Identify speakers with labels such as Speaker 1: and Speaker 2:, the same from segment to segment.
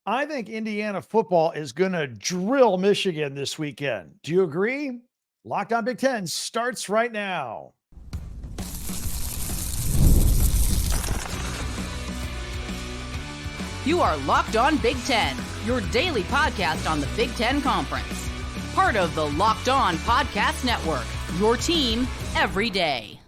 Speaker 1: I think Indiana football is going to drill Michigan this weekend. Do you agree? Locked on Big Ten starts right now.
Speaker 2: You are Locked On Big Ten, your daily podcast on the Big Ten Conference. Part of the Locked On Podcast Network, your team every day.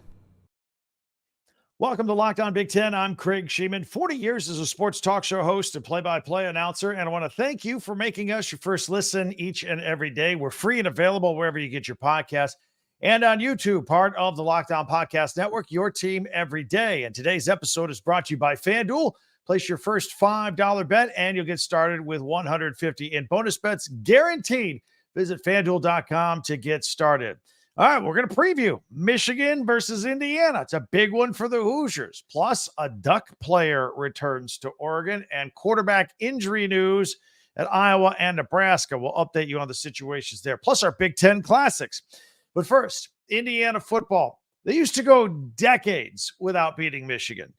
Speaker 1: Welcome to Locked On Big Ten. I'm Craig Sheeman, 40 years as a sports talk show host and play-by-play announcer, and I want to thank you for making us your first listen each and every day. We're free and available wherever you get your podcasts and on YouTube, part of the Locked On Podcast Network, your team every day. And today's episode is brought to you by FanDuel. Place your first $5 bet, and you'll get started with $150 in bonus bets guaranteed. Visit FanDuel.com to get started. All right, we're going to preview Michigan versus Indiana. It's a big one for the Hoosiers. Plus, a Duck player returns to Oregon and quarterback injury news at Iowa and Nebraska. We'll update you on the situations there. Plus, our Big Ten classics. But first, Indiana football. They used to go decades without beating Michigan.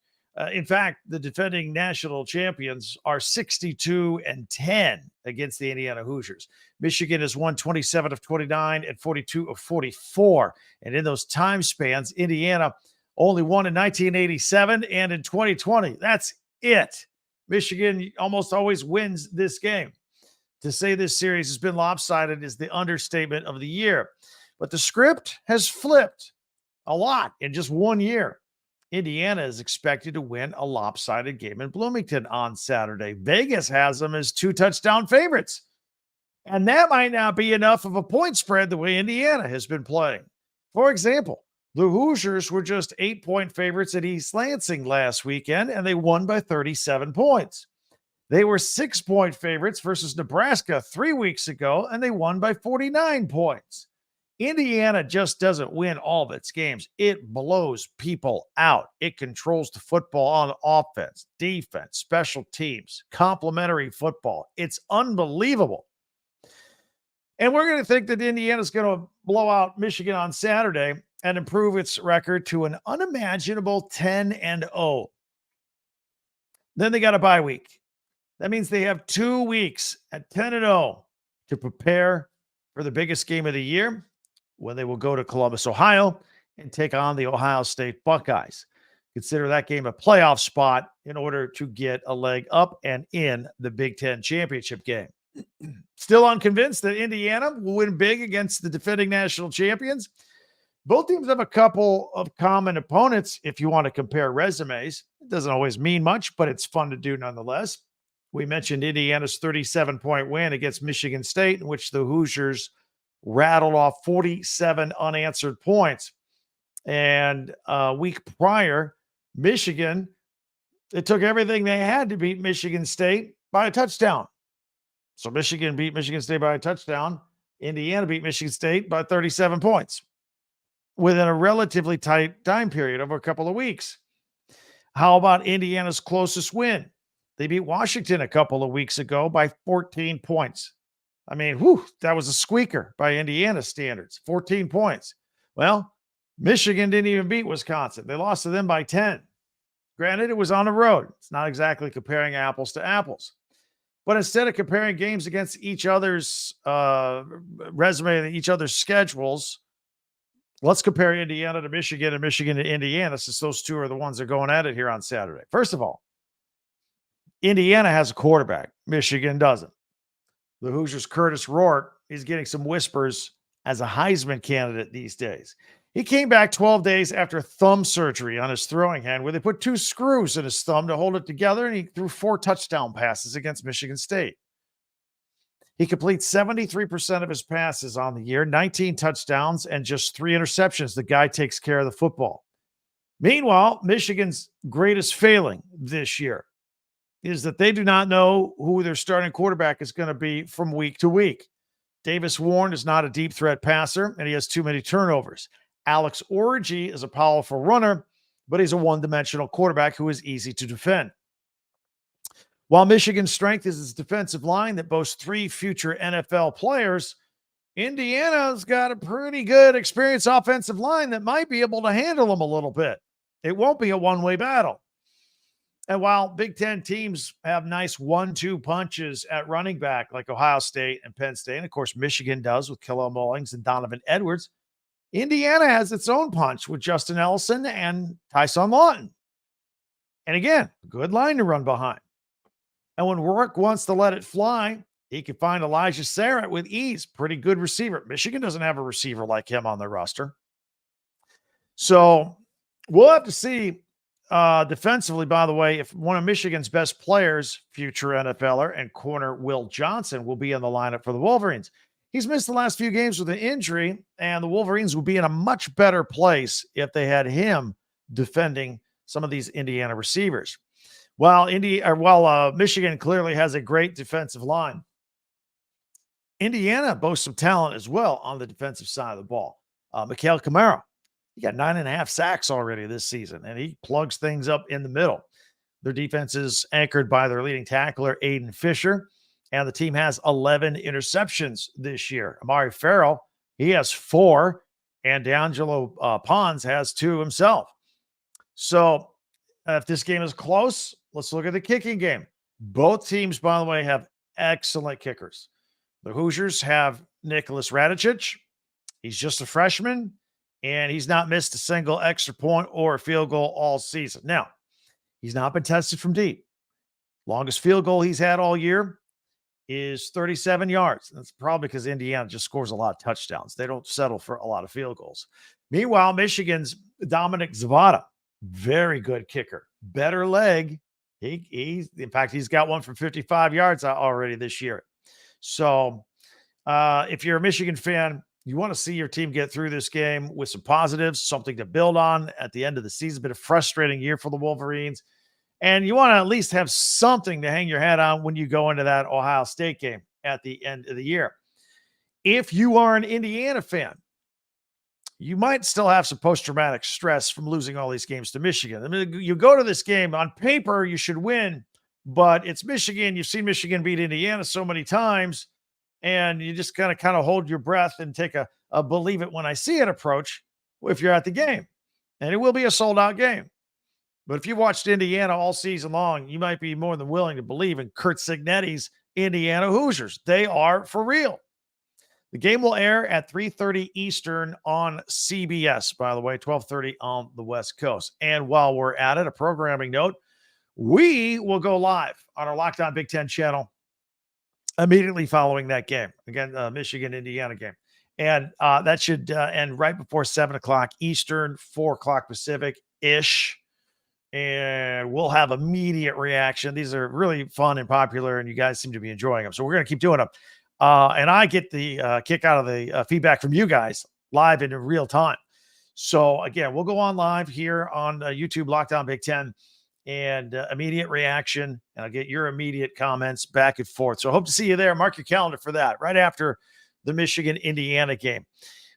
Speaker 1: In fact, the defending national champions are 62-10 against the Indiana Hoosiers. Michigan has won 27 of 29 and 42 of 44. And in those time spans, Indiana only won in 1987 and in 2020. That's it. Michigan almost always wins this game. To say this series has been lopsided is the understatement of the year. But the script has flipped a lot in just 1 year. Indiana is expected to win a lopsided game in Bloomington on Saturday. Vegas has them as 2-touchdown favorites. And that might not be enough of a point spread the way Indiana has been playing. For example, the Hoosiers were just 8-point favorites at East Lansing last weekend, and they won by 37 points. They were 6-point favorites versus Nebraska 3 weeks ago, and they won by 49 points. Indiana just doesn't win all of its games. It blows people out. It controls the football on offense, defense, special teams, complementary football. It's unbelievable. And we're going to think that Indiana's going to blow out Michigan on Saturday and improve its record to an unimaginable 10-0. Then they got a bye week. That means they have 2 weeks at 10-0 to prepare for the biggest game of the year, when they will go to Columbus, Ohio, and take on the Ohio State Buckeyes. Consider that game a playoff spot in order to get a leg up and in the Big Ten championship game. Still unconvinced that Indiana will win big against the defending national champions. Both teams have a couple of common opponents if you want to compare resumes. It doesn't always mean much, but it's fun to do nonetheless. We mentioned Indiana's 37-point win against Michigan State, in which the Hoosiers rattled off 47 unanswered points. And a week prior, Michigan, it took everything they had to beat Michigan State by a touchdown. So Michigan beat Michigan State by a touchdown. Indiana beat Michigan State by 37 points within a relatively tight time period over a couple of weeks. How about Indiana's closest win? They beat Washington a couple of weeks ago by 14 points. I mean, that was a squeaker by Indiana standards, 14 points. Well, Michigan didn't even beat Wisconsin. They lost to them by 10. Granted, it was on the road. It's not exactly comparing apples to apples. But instead of comparing games against each other's resume and each other's schedules, let's compare Indiana to Michigan and Michigan to Indiana, since those two are the ones that are going at it here on Saturday. First of all, Indiana has a quarterback. Michigan doesn't. The Hoosiers' Curtis Rourke is getting some whispers as a Heisman candidate these days. He came back 12 days after thumb surgery on his throwing hand, where they put 2 screws in his thumb to hold it together, and he threw 4 touchdown passes against Michigan State. He completes 73% of his passes on the year, 19 touchdowns, and just 3 interceptions. The guy takes care of the football. Meanwhile, Michigan's greatest failing this year is that they do not know who their starting quarterback is going to be from week to week. Davis Warren is not a deep threat passer, and he has too many turnovers. Alex Orji is a powerful runner, but he's a one-dimensional quarterback who is easy to defend. While Michigan's strength is its defensive line that boasts 3 future NFL players, Indiana's got a pretty good experienced offensive line that might be able to handle them a little bit. It won't be a one-way battle. And while Big Ten teams have nice 1-2 punches at running back like Ohio State and Penn State, and of course Michigan does with Khalil Mullings and Donovan Edwards, Indiana has its own punch with Justin Ellison and Tyson Lawton. And again, good line to run behind. And when Rourke wants to let it fly, he can find Elijah Sarrett with ease. Pretty good receiver. Michigan doesn't have a receiver like him on their roster. So we'll have to see defensively, by the way, if one of Michigan's best players, future NFLer and corner Will Johnson, will be in the lineup for the Wolverines. He's missed the last few games with an injury, and the Wolverines would be in a much better place if they had him defending some of these Indiana receivers. While Michigan clearly has a great defensive line, Indiana boasts some talent as well on the defensive side of the ball. Mikhail Kamara, he got 9.5 sacks already this season, and he plugs things up in the middle. Their defense is anchored by their leading tackler, Aiden Fisher, and the team has 11 interceptions this year. Amari Farrell, he has 4, and D'Angelo Pons has 2 himself. So if this game is close, let's look at the kicking game. Both teams, by the way, have excellent kickers. The Hoosiers have Nicholas Radicic. He's just a freshman, and he's not missed a single extra point or a field goal all season. Now, he's not been tested from deep. Longest field goal he's had all year is 37 yards. That's probably because Indiana just scores a lot of touchdowns. They don't settle for a lot of field goals. Meanwhile, Michigan's Dominic Zavada, very good kicker, better leg. In fact, he's got one from 55 yards already this year. So if you're a Michigan fan, you want to see your team get through this game with some positives, something to build on at the end of the season. Been a frustrating year for the Wolverines. And you want to at least have something to hang your hat on when you go into that Ohio State game at the end of the year. If you are an Indiana fan, you might still have some post-traumatic stress from losing all these games to Michigan. I mean, you go to this game, on paper, you should win, but it's Michigan. You've seen Michigan beat Indiana so many times, and you just kind of hold your breath and take a believe it when I see it approach if you're at the game. And it will be a sold-out game. But if you watched Indiana all season long, you might be more than willing to believe in Curt Cignetti's Indiana Hoosiers. They are for real. The game will air at 3:30 Eastern on CBS, by the way, 12:30 on the West Coast. And while we're at it, a programming note, we will go live on our Locked On Big Ten channel immediately following that game. Again, Michigan-Indiana game. And that should end right before 7 o'clock Eastern, 4 o'clock Pacific-ish. And we'll have immediate reaction. These are really fun and popular, and you guys seem to be enjoying them. So we're going to keep doing them. And I get the kick out of the feedback from you guys live in real time. So again, we'll go on live here on YouTube, Locked On Big Ten, and immediate reaction. And I'll get your immediate comments back and forth. So I hope to see you there. Mark your calendar for that right after the Michigan-Indiana game.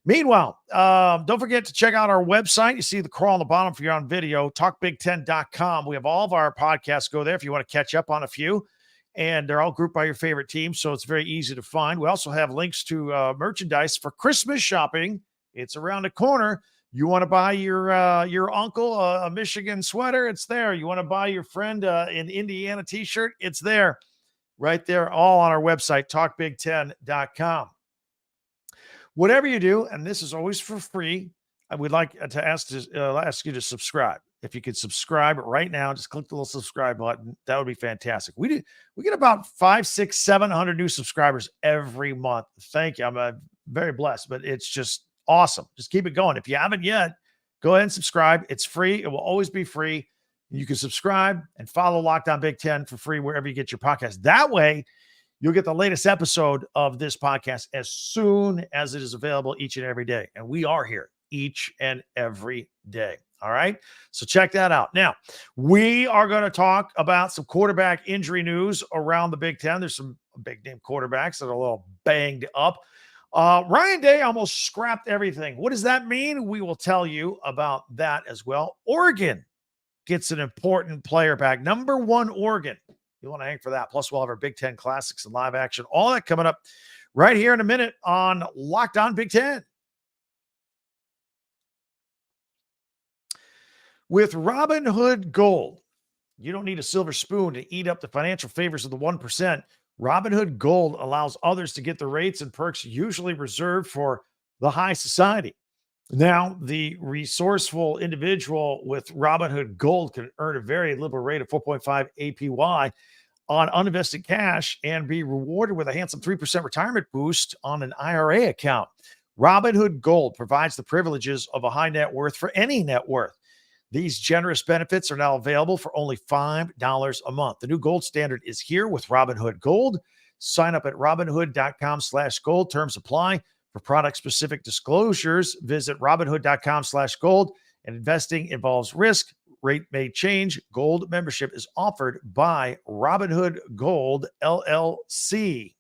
Speaker 1: Meanwhile, don't forget to check out our website. You see the crawl on the bottom if you're on video, talkbig10.com. We have all of our podcasts. Go there if you want to catch up on a few. And they're all grouped by your favorite team, so it's very easy to find. We also have links to merchandise for Christmas shopping. It's around the corner. You want to buy your uncle a Michigan sweater? It's there. You want to buy your friend an Indiana t-shirt? It's there. Right there, all on our website, talkbig10.com. Whatever you do, and this is always for free, I would like to ask you to subscribe. If you could subscribe right now, just click the little subscribe button. That would be fantastic. We get about 500, 600, 700 new subscribers every month. Thank you. I'm very blessed, but it's just awesome. Just keep it going. If you haven't yet, go ahead and subscribe. It's free. It will always be free. You can subscribe and follow Locked On Big Ten for free wherever you get your podcast. That way, you'll get the latest episode of this podcast as soon as it is available each and every day. And we are here each and every day. All right. So check that out. Now, we are going to talk about some quarterback injury news around the Big Ten. There's some big name quarterbacks that are a little banged up. Ryan Day almost scrapped everything. What does that mean? We will tell you about that as well. Oregon gets an important player back. Number 1, Oregon. You want to hang for that. Plus, we'll have our Big Ten Classics and live action. All that coming up right here in a minute on Locked On Big Ten. With Robinhood Gold, You don't need a silver spoon to eat up the financial favors of the 1%. Robinhood Gold allows others to get the rates and perks usually reserved for the high society. Now, the resourceful individual with Robinhood Gold can earn a very liberal rate of 4.5 APY on uninvested cash and be rewarded with a handsome 3% retirement boost on an IRA account. Robinhood Gold provides the privileges of a high net worth for any net worth. These generous benefits are now available for only $5 a month. The new gold standard is here with Robinhood Gold. Sign up at robinhood.com/gold. Terms apply. For product-specific disclosures, visit robinhood.com/gold. And investing involves risk. Rate may change. Gold membership is offered by Robinhood Gold, LLC.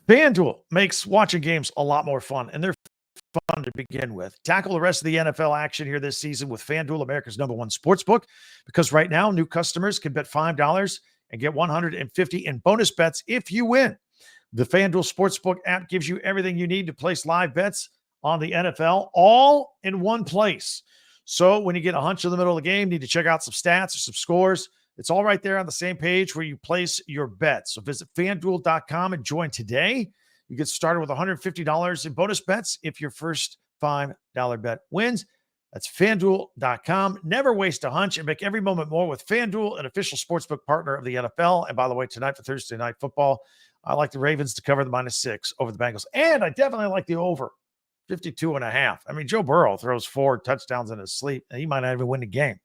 Speaker 1: FanDuel makes watching games a lot more fun, and they're fun to begin with. Tackle the rest of the NFL action here this season with FanDuel, America's #1 sportsbook, because right now new customers can bet $5 and get $150 in bonus bets if you win. The FanDuel Sportsbook app gives you everything you need to place live bets on the NFL all in one place. So when you get a hunch in the middle of the game, need to check out some stats or some scores, it's all right there on the same page where you place your bets. So visit FanDuel.com and join today. You get started with $150 in bonus bets if your first $5 bet wins. That's FanDuel.com. Never waste a hunch and make every moment more with FanDuel, an official sportsbook partner of the NFL. And by the way, tonight for Thursday Night Football, I like the Ravens to cover the -6 over the Bengals. And I definitely like the over 52.5. I mean, Joe Burrow throws 4 touchdowns in his sleep, and he might not even win the game.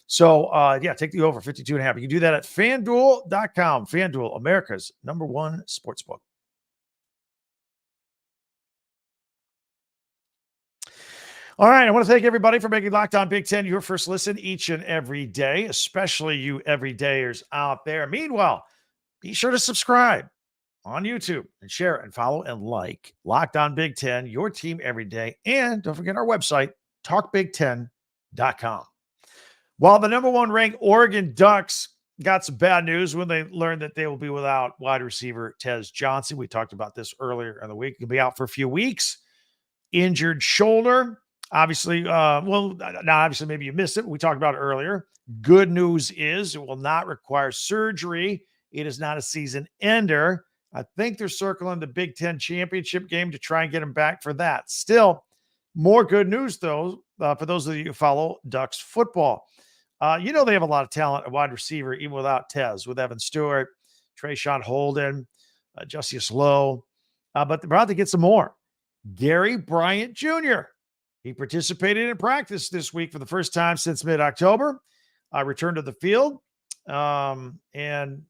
Speaker 1: So, take the over 52.5. You can do that at FanDuel.com. FanDuel, America's #1 sportsbook. All right, I want to thank everybody for making Locked On Big Ten your first listen each and every day, especially you everydayers out there. Meanwhile, be sure to subscribe on YouTube and share and follow and like Locked On Big Ten, your team every day. And don't forget our website, talkbig10.com. While the #1 ranked Oregon Ducks got some bad news when they learned that they will be without wide receiver Tez Johnson. We talked about this earlier in the week. He'll be out for a few weeks. Injured shoulder. Obviously, obviously, maybe you missed it. We talked about it earlier. Good news is it will not require surgery. It is not a season ender. I think they're circling the Big Ten championship game to try and get him back for that. Still, more good news, though, for those of you who follow Ducks football. They have a lot of talent at wide receiver, even without Tez, with Evan Stewart, Trayshawn Holden, Justice Lowe. But they're about to get some more. Gary Bryant Jr., he participated in practice this week for the first time since mid-October. Returned to the field. And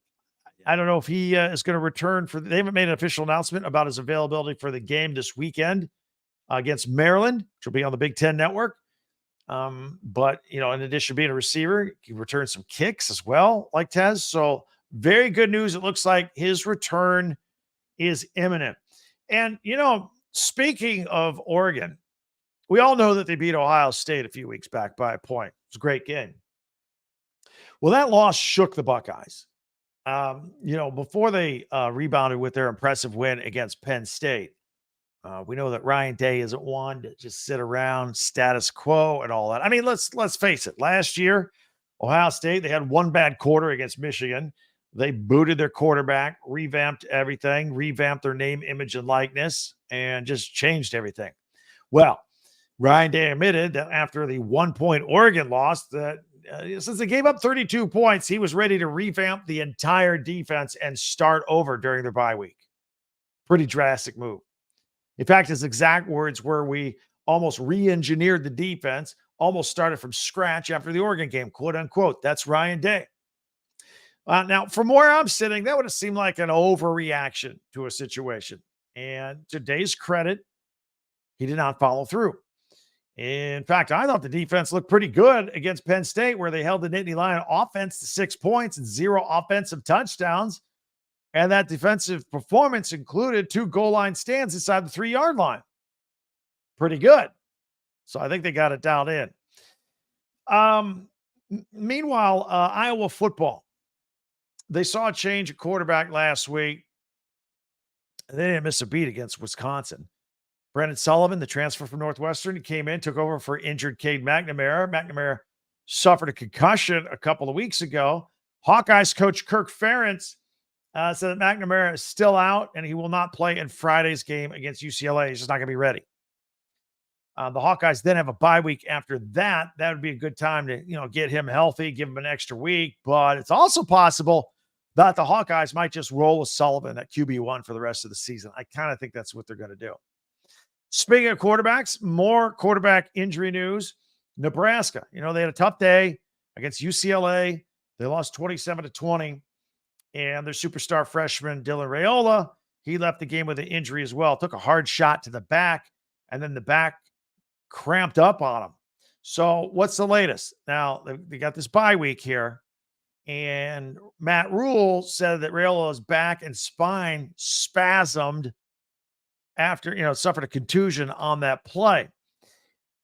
Speaker 1: I don't know if he is going to return they haven't made an official announcement about his availability for the game this weekend against Maryland, which will be on the Big Ten Network. But, in addition to being a receiver, he returned some kicks as well, like Tez. So very good news. It looks like his return is imminent. And, speaking of Oregon, we all know that they beat Ohio State a few weeks back by a point. It was a great game. Well, that loss shook the Buckeyes. Before they rebounded with their impressive win against Penn State. We know that Ryan Day isn't one to just sit around, status quo and all that. I mean, let's face it. Last year, Ohio State, they had one bad quarter against Michigan. They booted their quarterback, revamped everything, revamped their name, image, and likeness, and just changed everything. Well, Ryan Day admitted that after the 1-point Oregon loss, that since they gave up 32 points, he was ready to revamp the entire defense and start over during their bye week. Pretty drastic move. In fact, his exact words were, we almost re-engineered the defense, almost started from scratch after the Oregon game, quote unquote. That's Ryan Day. Now, from where I'm sitting, that would have seemed like an overreaction to a situation. And to Day's credit, he did not follow through. In fact, I thought the defense looked pretty good against Penn State, where they held the Nittany Lion offense to 6 points and 0 offensive touchdowns. And that defensive performance included 2 goal line stands inside the 3-yard line. Pretty good. So I think they got it dialed in. Meanwhile, Iowa football. They saw a change at quarterback last week. They didn't miss a beat against Wisconsin. Brendan Sullivan, the transfer from Northwestern, he came in, took over for injured Cade McNamara. McNamara suffered a concussion a couple of weeks ago. Hawkeyes coach Kirk Ferentz said that McNamara is still out and he will not play in Friday's game against UCLA. He's just not going to be ready. The Hawkeyes then have a bye week after that. That would be a good time to, get him healthy, give him an extra week. But it's also possible that the Hawkeyes might just roll with Sullivan at QB1 for the rest of the season. I kind of think that's what they're going to do. Speaking of quarterbacks, more quarterback injury news. Nebraska, they had a tough day against UCLA. They lost 27-20. And their superstar freshman, Dylan Raiola, he left the game with an injury as well. Took a hard shot to the back, and then the back cramped up on him. So what's the latest? Now, they got this bye week here, and Matt Rule said that Raiola's back and spine spasmed after, suffered a contusion on that play.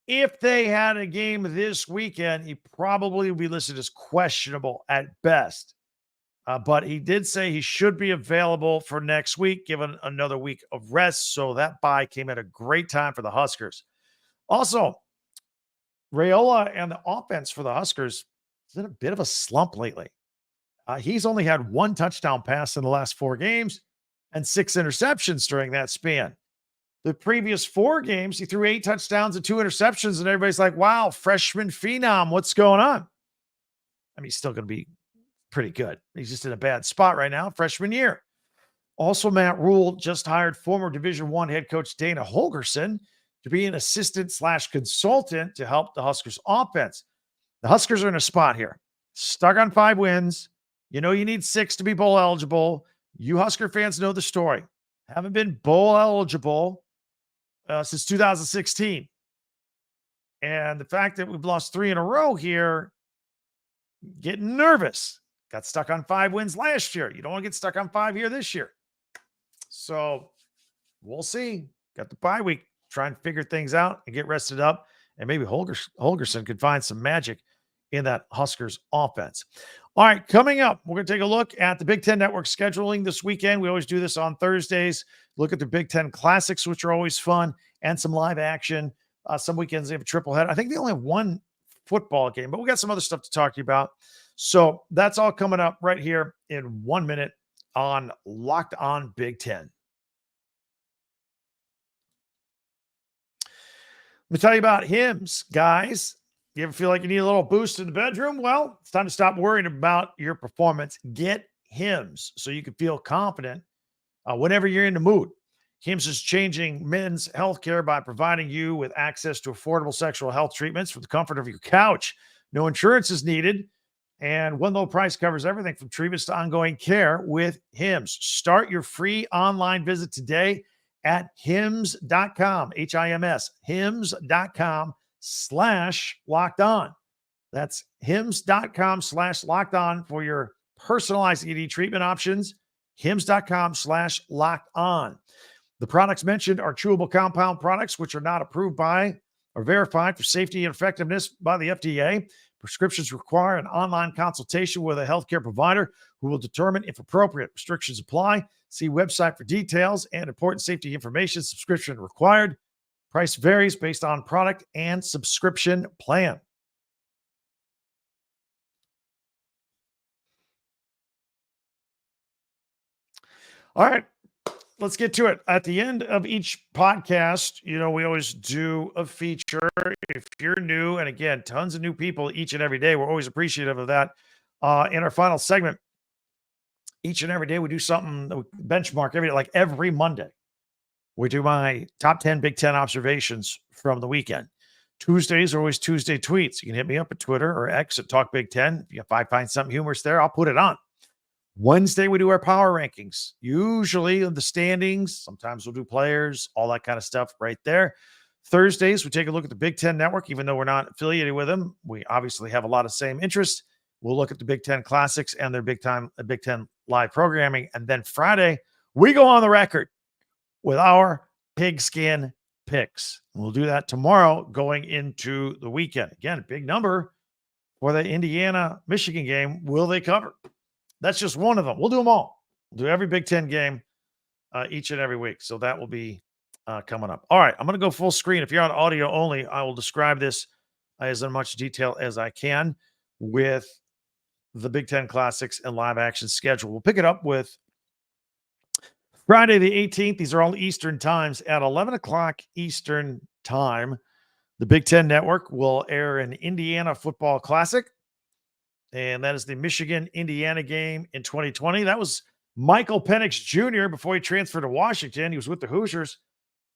Speaker 1: If they had a game this weekend, he probably would be listed as questionable at best. But he did say he should be available for next week, given another week of rest. So that bye came at a great time for the Huskers. Also, Raiola and the offense for the Huskers is in a bit of a slump lately. He's only had one touchdown pass in the last 4 games and 6 interceptions during that span. The previous 4 games, he threw 8 touchdowns and 2 interceptions, and everybody's like, wow, freshman phenom, what's going on? I mean, he's still going to be pretty good. He's just in a bad spot right now, freshman year. Also, Matt Rule just hired former Division I head coach Dana Holgorsen to be an assistant/consultant to help the Huskers offense. The Huskers are in a spot here. Stuck on 5 wins. You need 6 to be bowl eligible. You Husker fans know the story. Haven't been bowl eligible since 2016. And the fact that we've lost 3 in a row here, getting nervous. Got stuck on 5 wins last year. You don't want to get stuck on 5 here this year. So we'll see. Got the bye week. Try and figure things out and get rested up. And maybe Holgorsen could find some magic in that Huskers offense. All right, coming up, we're going to take a look at the Big Ten Network scheduling this weekend. We always do this on Thursdays. Look at the Big Ten Classics, which are always fun, and some live action. Some weekends they have a triple head. I think they only have one football game, but we got some other stuff to talk to you about. So that's all coming up right here in 1 minute on Locked On Big Ten. Let me tell you about Hims, guys. You ever feel like you need a little boost in the bedroom? Well, it's time to stop worrying about your performance. Get Hims so you can feel confident whenever you're in the mood. Hims is changing men's healthcare by providing you with access to affordable sexual health treatments from the comfort of your couch. No insurance is needed. And one low price covers everything from treatments to ongoing care with Hims. Start your free online visit today at hims.com, Hims, hims.com/locked on. That's hims.com/locked on for your personalized ED treatment options. Hims.com/locked on. The products mentioned are chewable compound products, which are not approved by or verified for safety and effectiveness by the FDA. Prescriptions require an online consultation with a healthcare provider who will determine if appropriate. Restrictions apply. See website for details and important safety information. Subscription required. Price varies based on product and subscription plan. All right, let's get to it. At the end of each podcast, we always do a feature. If you're new, and again, tons of new people each and every day, we're always appreciative of that. In our final segment, each and every day, we do something that we benchmark every Monday. We do my top 10 Big Ten observations from the weekend. Tuesdays are always Tuesday tweets. You can hit me up at Twitter or X at Talk Big Ten. If I find something humorous there, I'll put it on. Wednesday, we do our power rankings, usually in the standings. Sometimes we'll do players, all that kind of stuff right there. Thursdays, we take a look at the Big Ten Network, even though we're not affiliated with them. We obviously have a lot of same interests. We'll look at the Big Ten Classics and their Big Ten live programming. And then Friday, we go on the record with our pigskin picks. We'll do that tomorrow going into the weekend. Again, a big number for the Indiana Michigan game. Will they cover? That's just one of them. We'll do them all. We'll do every Big Ten game each and every week. So that will be coming up. All right, I'm going to go full screen. If you're on audio only, I will describe this as much detail as I can with the Big Ten Classics and live action schedule. We'll pick it up with Friday the 18th. These are all Eastern times at 11 o'clock Eastern time. The Big Ten Network will air an Indiana football classic, and that is the Michigan-Indiana game in 2020. That was Michael Penix Jr. before he transferred to Washington. He was with the Hoosiers,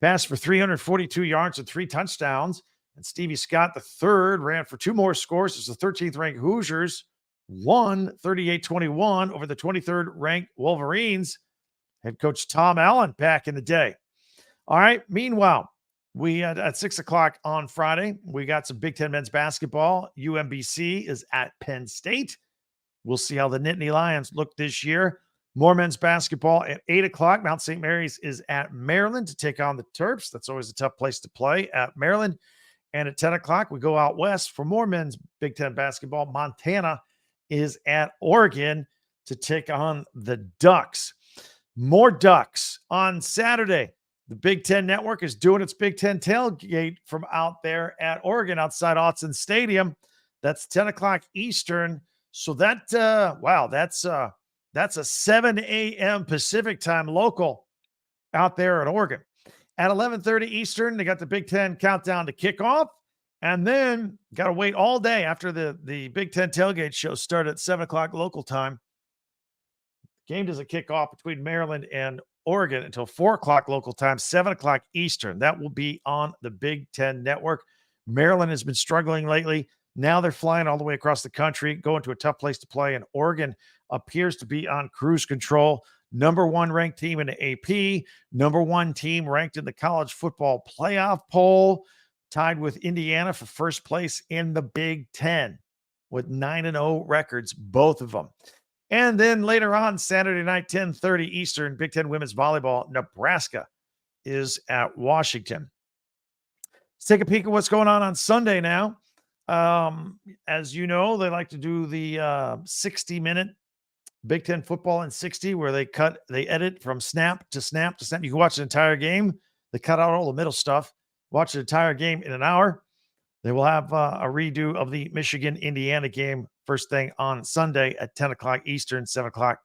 Speaker 1: passed for 342 yards and 3 touchdowns. And Stevie Scott III ran for 2 more scores as the 13th-ranked Hoosiers won 38-21 over the 23rd-ranked Wolverines. Head coach Tom Allen back in the day. All right, meanwhile, we had at 6 o'clock on Friday, we got some Big Ten men's basketball. UMBC is at Penn State. We'll see how the Nittany Lions look this year. More men's basketball at 8 o'clock. Mount St. Mary's is at Maryland to take on the Terps. That's always a tough place to play at Maryland. And at 10 o'clock, we go out west for more men's Big Ten basketball. Montana is at Oregon to take on the Ducks. More Ducks on Saturday. The Big Ten Network is doing its Big Ten tailgate from out there at Oregon outside Autzen Stadium. That's 10 o'clock Eastern. So that's a 7 a.m. Pacific time local out there at Oregon. At 11:30 Eastern, they got the Big Ten countdown to kickoff. And then got to wait all day after the Big Ten tailgate show started at 7 o'clock local time. Game doesn't kick off between Maryland and Oregon until 4 o'clock local time, 7 o'clock Eastern. That will be on the Big Ten Network. Maryland has been struggling lately. Now they're flying all the way across the country, going to a tough place to play. And Oregon appears to be on cruise control. Number 1 ranked team in the AP, number 1 team ranked in the college football playoff poll, tied with Indiana for first place in the Big Ten with 9-0 records, both of them. And then later on, Saturday night, 10:30 Eastern, Big Ten women's volleyball, Nebraska is at Washington. Let's take a peek at what's going on Sunday now. As you know, they like to do the 60-minute Big Ten football in 60, where they edit from snap to snap to snap. You can watch the entire game. They cut out all the middle stuff. Watch the entire game in an hour. They will have a redo of the Michigan-Indiana game first thing on Sunday at 10 o'clock Eastern, 7 o'clock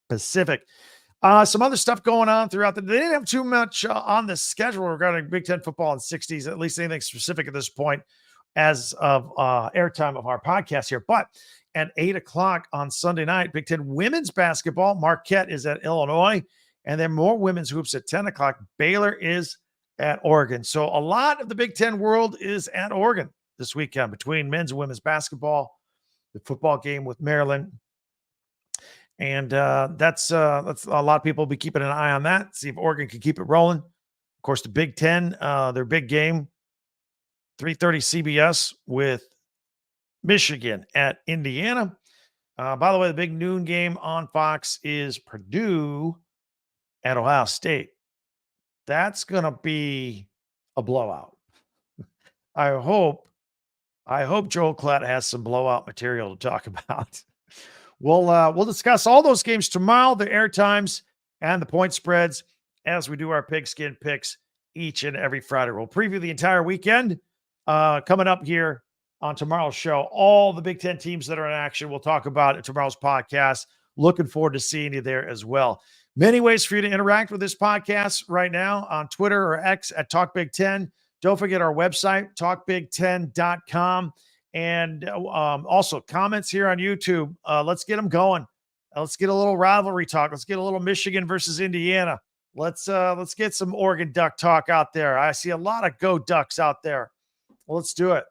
Speaker 1: Pacific. Some other stuff going on throughout they didn't have too much on the schedule regarding Big Ten football in 60s, at least anything specific at this point as of airtime of our podcast here. But at 8 o'clock on Sunday night, Big Ten women's basketball, Marquette is at Illinois, and then more women's hoops at 10 o'clock. Baylor is at Oregon. So a lot of the Big Ten world is at Oregon this weekend between men's and women's basketball, the football game with Maryland. And that's a lot of people will be keeping an eye on that, see if Oregon can keep it rolling. Of course, the Big Ten, their big game, 3:30 CBS with Michigan at Indiana. By the way, the big noon game on Fox is Purdue at Ohio State. That's going to be a blowout. I hope Joel Klatt has some blowout material to talk about. We'll discuss all those games tomorrow, the air times and the point spreads as we do our pigskin picks each and every Friday. We'll preview the entire weekend coming up here on tomorrow's show. All the Big Ten teams that are in action, we'll talk about in tomorrow's podcast. Looking forward to seeing you there as well. Many ways for you to interact with this podcast right now on Twitter or X at Talk Big Ten. Don't forget our website, talkbig10.com. And also comments here on YouTube. Let's get them going. Let's get a little rivalry talk. Let's get a little Michigan versus Indiana. Let's get some Oregon Duck talk out there. I see a lot of Go Ducks out there. Well, let's do it.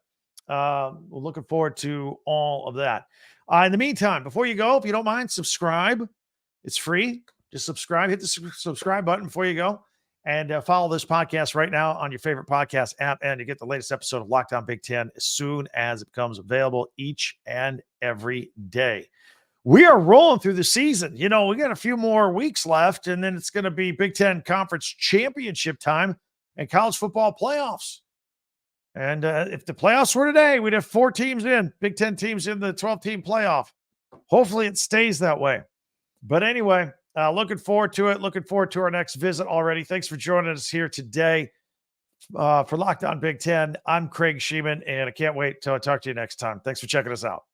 Speaker 1: We're looking forward to all of that. In the meantime, before you go, if you don't mind, subscribe. It's free. Just subscribe. Hit the subscribe button before you go. And follow this podcast right now on your favorite podcast app. And you get the latest episode of Lockdown Big Ten as soon as it becomes available each and every day. We are rolling through the season. You know, we got a few more weeks left, and then it's going to be Big Ten Conference Championship time and college football playoffs. And if the playoffs were today, we'd have 4 teams in, Big Ten teams in the 12-team playoff. Hopefully it stays that way. But anyway, looking forward to it. Looking forward to our next visit already. Thanks for joining us here today. For Locked On Big Ten, I'm Craig Sheeman, and I can't wait till I talk to you next time. Thanks for checking us out.